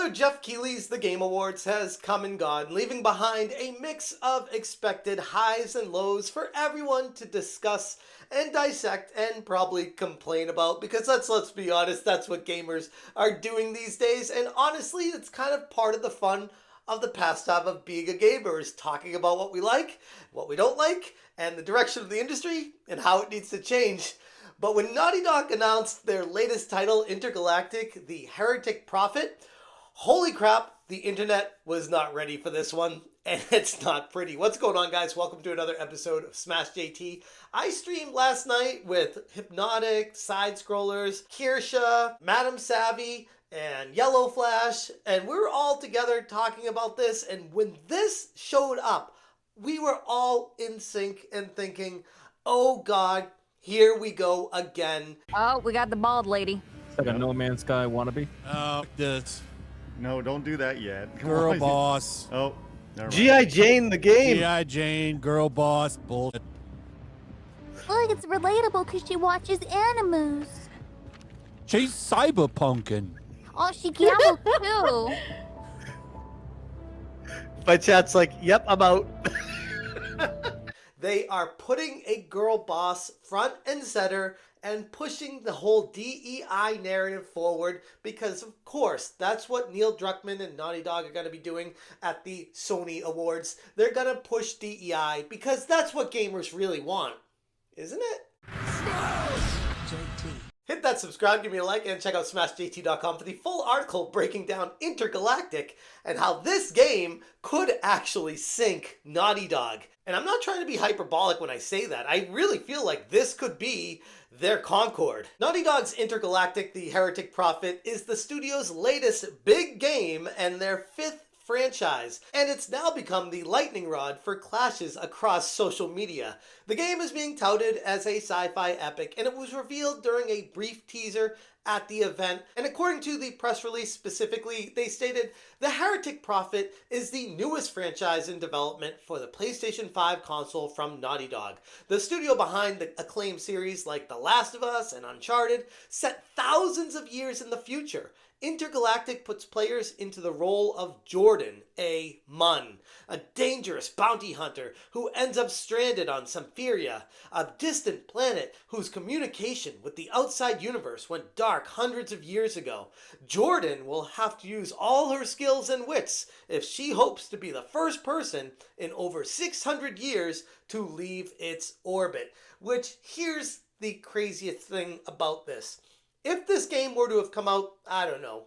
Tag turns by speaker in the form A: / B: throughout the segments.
A: Another Jeff Keighley's The Game Awards has come and gone, leaving behind a mix of expected highs and lows for everyone to discuss and dissect and probably complain about, because let's be honest, that's what gamers are doing these days, and honestly, it's kind of part of the fun of the pastime of being a gamer, is talking about what we like, what we don't like, and the direction of the industry, and how it needs to change. But when Naughty Dog announced their latest title, Intergalactic, the Heretic Prophet, holy crap, the internet was not ready for this one, and it's not pretty. What's going on, guys? Welcome to another episode of Smash JT. I streamed last night with Hypnotic, Side Scrollers, Kirsha, Madam Savvy, and Yellow Flash, and we were all together talking about this, and when this showed up, we were all in sync and thinking, oh god, here we go again.
B: Oh, we got the bald lady.
C: It's like a No Man's Sky wannabe.
D: Oh, this.
E: No, don't do that yet.
D: Girl boss.
E: Oh, never mind.
C: G.I. Jane, the game.
D: G.I. Jane, girl boss, bullshit.
F: Look, it's relatable because she watches animus.
D: She's cyberpunking.
F: Oh, she gambled too.
C: My chat's like, yep, I'm out.
A: They are putting a girl boss front and center and pushing the whole DEI narrative forward because, of course, that's what Neil Druckmann and Naughty Dog are going to be doing at the Sony Awards. They're going to push DEI because that's what gamers really want, isn't it? Hit that subscribe, give me a like, and check out SmashJT.com for the full article breaking down Intergalactic and how this game could actually sink Naughty Dog. And I'm not trying to be hyperbolic when I say that. I really feel like this could be their Concord. Naughty Dog's Intergalactic, the Heretic Prophet, is the studio's latest big game and their fifth franchise, and it's now become the lightning rod for clashes across social media. The game is being touted as a sci-fi epic, and it was revealed during a brief teaser at the event, and according to the press release specifically, they stated, "The Heretic Prophet is the newest franchise in development for the PlayStation 5 console from Naughty Dog. The studio behind the acclaimed series like The Last of Us and Uncharted, set thousands of years in the future. Intergalactic puts players into the role of Jordan, a Mun, a dangerous bounty hunter who ends up stranded on Symphyria, a distant planet whose communication with the outside universe went dark hundreds of years ago. Jordan will have to use all her skills and wits if she hopes to be the first person in over 600 years to leave its orbit." Which, here's the craziest thing about this. If this game were to have come out, I don't know,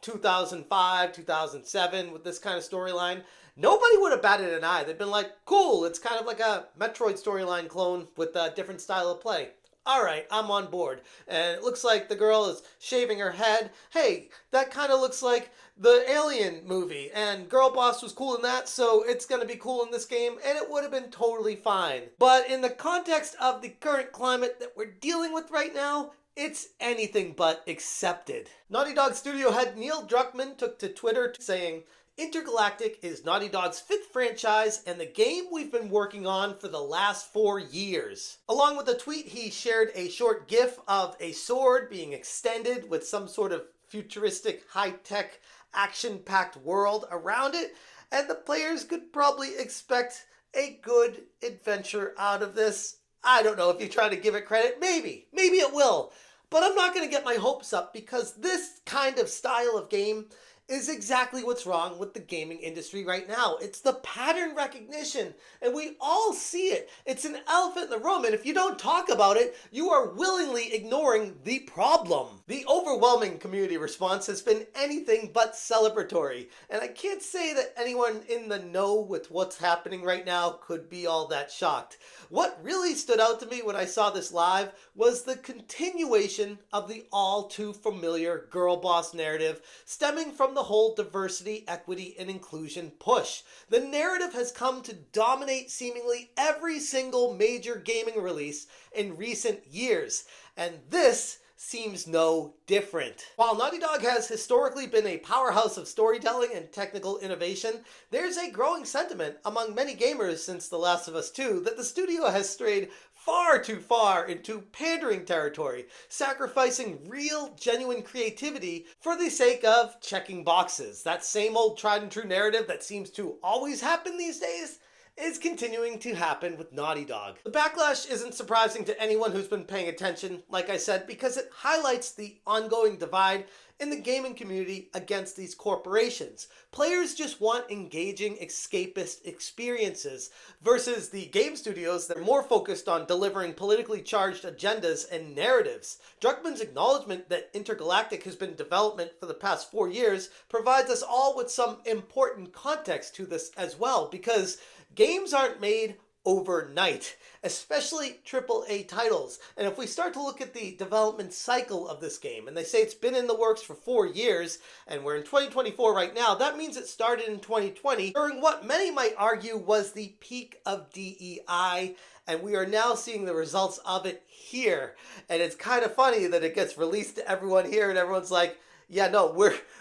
A: 2005, 2007 with this kind of storyline, nobody would have batted an eye. They'd been like, cool, it's kind of like a Metroid storyline clone with a different style of play. All right, I'm on board. And it looks like the girl is shaving her head. Hey, that kind of looks like the Alien movie, and Girl Boss was cool in that, so it's going to be cool in this game, and it would have been totally fine. But in the context of the current climate that we're dealing with right now, it's anything but accepted. Naughty Dog studio head Neil Druckmann took to Twitter saying, "Intergalactic is Naughty Dog's fifth franchise and the game we've been working on for the last 4 years." Along with the tweet, he shared a short gif of a sword being extended with some sort of futuristic, high-tech, action-packed world around it, and the players could probably expect a good adventure out of this. I don't know if you try to give it credit. Maybe it will. But I'm not going to get my hopes up because this kind of style of game is exactly what's wrong with the gaming industry right now. It's the pattern recognition, and we all see it. It's an elephant in the room, and if you don't talk about it, you are willingly ignoring the problem. The overwhelming community response has been anything but celebratory, and I can't say that anyone in the know with what's happening right now could be all that shocked. What really stood out to me when I saw this live was the continuation of the all too familiar girl boss narrative stemming from the whole diversity, equity, and inclusion push. The narrative has come to dominate seemingly every single major gaming release in recent years, and this seems no different. While Naughty Dog has historically been a powerhouse of storytelling and technical innovation, there's a growing sentiment among many gamers since The Last of Us 2 that the studio has strayed far too far into pandering territory, sacrificing real, genuine creativity for the sake of checking boxes. That same old tried and true narrative that seems to always happen these days is continuing to happen with Naughty Dog. The backlash isn't surprising to anyone who's been paying attention, like I said, because it highlights the ongoing divide in the gaming community against these corporations. Players just want engaging, escapist experiences versus the game studios that are more focused on delivering politically charged agendas and narratives. Druckmann's acknowledgement that Intergalactic has been in development for the past 4 years provides us all with some important context to this as well, because games aren't made overnight, especially AAA titles. And if we start to look at the development cycle of this game, and they say it's been in the works for 4 years, and we're in 2024 right now, that means it started in 2020 during what many might argue was the peak of DEI, and we are now seeing the results of it here. And it's kind of funny that it gets released to everyone here, and everyone's like, yeah, no,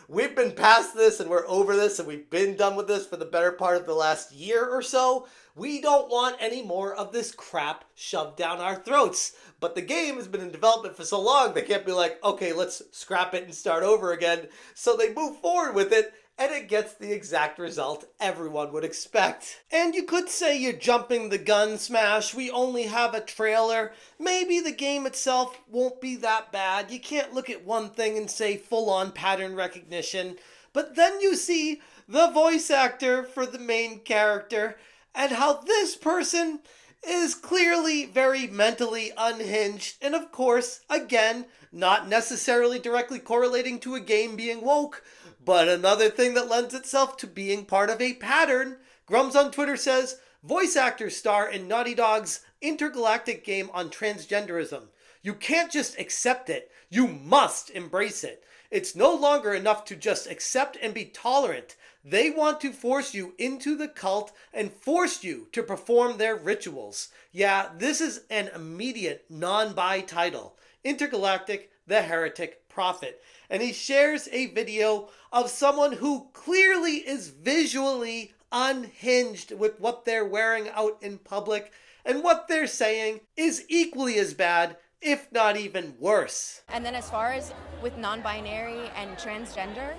A: we've been past this and we're over this and we've been done with this for the better part of the last year or so. We don't want any more of this crap shoved down our throats. But the game has been in development for so long, they can't be like, okay, let's scrap it and start over again. So they move forward with it, and it gets the exact result everyone would expect. And you could say you're jumping the gun, Smash. We only have a trailer. Maybe the game itself won't be that bad. You can't look at one thing and say full-on pattern recognition. But then you see the voice actor for the main character and how this person is clearly very mentally unhinged. And of course, again, not necessarily directly correlating to a game being woke, but another thing that lends itself to being part of a pattern. Grums on Twitter says, voice actors star in Naughty Dog's Intergalactic game on transgenderism. You can't just accept it, you must embrace it. It's no longer enough to just accept and be tolerant. They want to force you into the cult and force you to perform their rituals. Yeah, this is an immediate non-bi title. Intergalactic, the Heretic Prophet. And he shares a video of someone who clearly is visually unhinged with what they're wearing out in public, and what they're saying is equally as bad, if not even worse.
G: And then as far as with non-binary and transgender,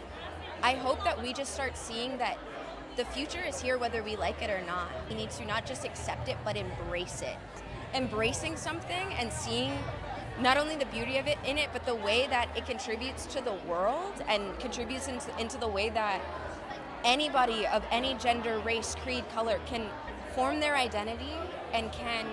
G: I hope that we just start seeing that the future is here whether we like it or not. We need to not just accept it, but embrace it. Embracing something and seeing not only the beauty of it in it, but the way that it contributes to the world and contributes into the way that anybody of any gender, race, creed, color can form their identity and can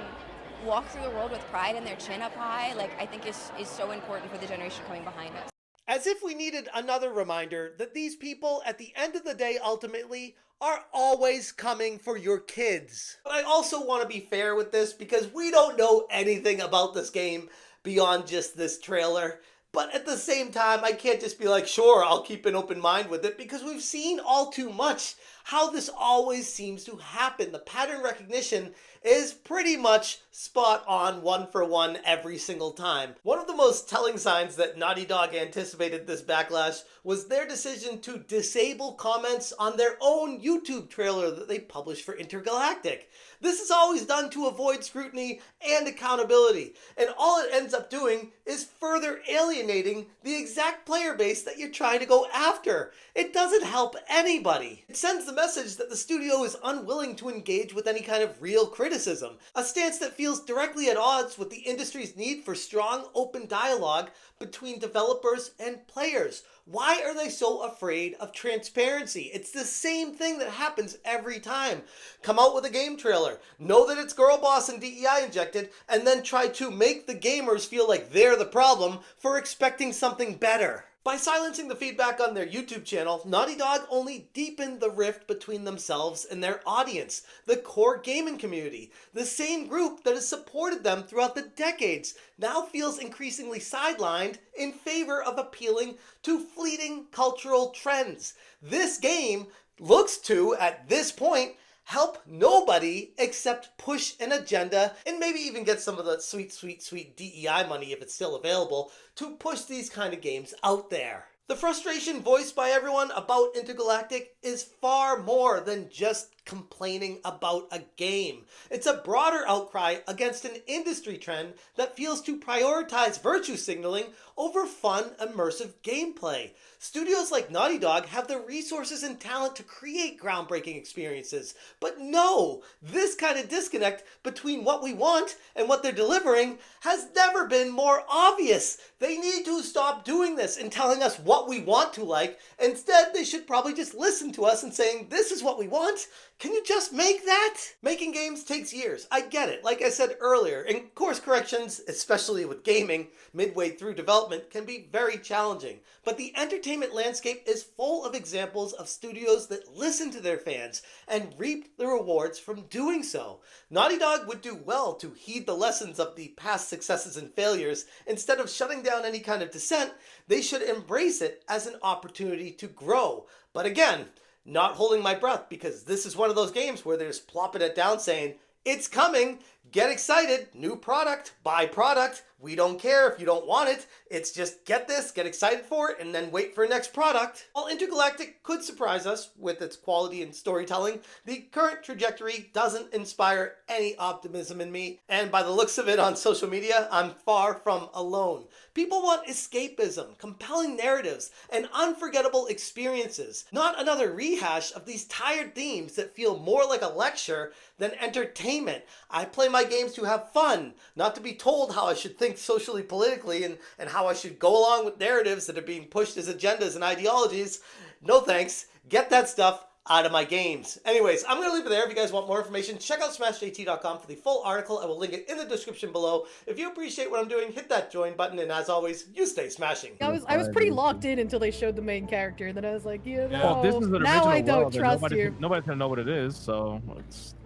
G: walk through the world with pride and their chin up high, like I think is so important for the generation coming behind us.
A: As if we needed another reminder that these people, at the end of the day, ultimately, are always coming for your kids. But I also want to be fair with this, because we don't know anything about this game beyond just this trailer. But at the same time, I can't just be like, sure, I'll keep an open mind with it, because we've seen all too much how this always seems to happen. The pattern recognition is pretty much spot on, 1-for-1 every single time. One of the most telling signs that Naughty Dog anticipated this backlash was their decision to disable comments on their own YouTube trailer that they published for Intergalactic. This is always done to avoid scrutiny and accountability, and all it ends up doing is further alienating the exact player base that you're trying to go after. It doesn't help anybody. It sends the message that the studio is unwilling to engage with any kind of real criticism, a stance that feels directly at odds with the industry's need for strong, open dialogue between developers and players. Why are they so afraid of transparency? It's the same thing that happens every time. Come out with a game trailer, know that it's girl boss and DEI injected, and then try to make the gamers feel like they're the problem for expecting something better. By silencing the feedback on their YouTube channel, Naughty Dog only deepened the rift between themselves and their audience, the core gaming community. The same group that has supported them throughout the decades now feels increasingly sidelined in favor of appealing to fleeting cultural trends. This game looks to, at this point, help nobody except push an agenda and maybe even get some of the sweet DEI money, if it's still available, to push these kind of games out there. The frustration voiced by everyone about Intergalactic is far more than just complaining about a game. It's a broader outcry against an industry trend that feels to prioritize virtue signaling over fun, immersive gameplay. Studios like Naughty Dog have the resources and talent to create groundbreaking experiences. But no, this kind of disconnect between what we want and what they're delivering has never been more obvious. They need to stop doing this and telling us what we want to like. Instead, they should probably just listen to us and saying, this is what we want. Can you just make that? Making games takes years. I get it. Like I said earlier, and course corrections, especially with gaming, midway through development can be very challenging. But the entertainment landscape is full of examples of studios that listen to their fans and reap the rewards from doing so. Naughty Dog would do well to heed the lessons of the past successes and failures. Instead of shutting down any kind of dissent, they should embrace it as an opportunity to grow. But again, not holding my breath, because this is one of those games where they're just plopping it down saying, it's coming, get excited, new product, buy product, we don't care if you don't want it, it's just get this, get excited for it, and then wait for next product. While Intergalactic could surprise us with its quality and storytelling, the current trajectory doesn't inspire any optimism in me, and by the looks of it on social media, I'm far from alone. People want escapism, compelling narratives, and unforgettable experiences, not another rehash of these tired themes that feel more like a lecture than entertainment. I play my games to have fun, not to be told how I should think socially, politically, and how I should go along with narratives that are being pushed as agendas and ideologies. No thanks. Get that stuff out of my games. Anyways, I'm going to leave it there. If you guys want more information, check out smashjt.com for the full article. I will link it in the description below. If you appreciate what I'm doing, hit that join button, and as always, you stay smashing.
H: I was pretty locked in until they showed the main character, and then I was like,
C: Well, this is an
H: now
C: original
H: I don't
C: world, and
H: trust you.
C: nobody's gonna know what it is, so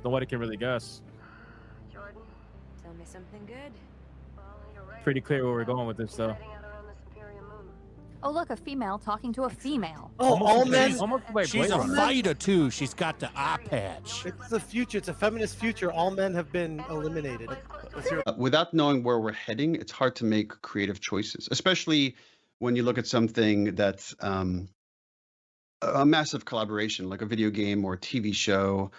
C: nobody can really guess.
B: Jordan, tell me something good.
C: Pretty clear where we're going with this, though.
B: Oh, look, a female talking to a female.
C: Oh, all men.
D: She's-
C: Almost like
D: She's
C: Blade
D: a
C: Runner.
D: fighter too. She's got the eye patch.
C: It's the future. It's a feminist future. All men have been eliminated.
I: Without knowing where we're heading, it's hard to make creative choices, especially when you look at something that's a massive collaboration, like a video game or a TV show.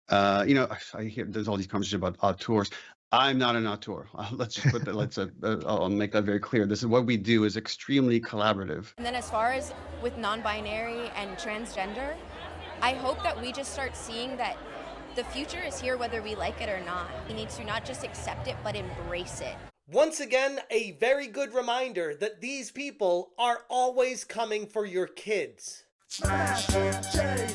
I: You know, I hear there's all these conversations about auteurs. I'm not an auteur. Let's just put that. I'll make that very clear. This is what we do is extremely collaborative.
G: And then as far as with non-binary and transgender, I hope that we just start seeing that the future is here whether we like it or not. We need to not just accept it, but embrace it.
A: Once again, a very good reminder that these people are always coming for your kids.
J: Smash it,